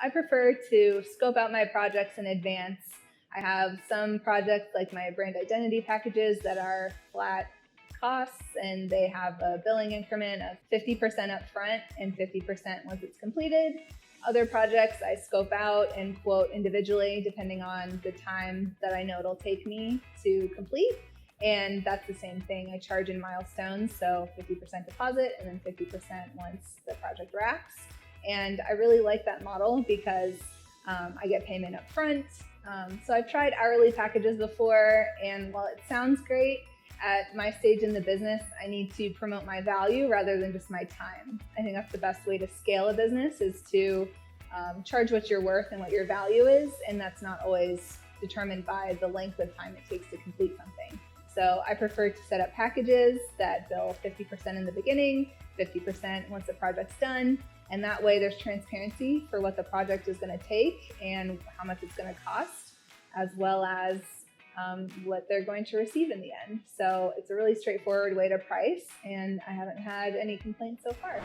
I prefer to scope out my projects in advance. I have some projects like my brand identity packages that are flat costs, and they have a billing increment of 50% up front and 50% once it's completed. Other projects I scope out and quote individually depending on the time that I know it'll take me to complete. And that's the same thing. I charge in milestones, so 50% deposit and then 50% once the project wraps. And I really like that model because I get payment up front. So I've tried hourly packages before, and while it sounds great, at my stage in the business, I need to promote my value rather than just my time. I think that's the best way to scale a business, is to charge what you're worth and what your value is, and that's not always determined by the length of time it takes to complete something. So I prefer to set up packages that bill 50% in the beginning, 50% once the project's done, and that way there's transparency for what the project is going to take and how much it's going to cost, as well as what they're going to receive in the end. So it's a really straightforward way to price, and I haven't had any complaints so far.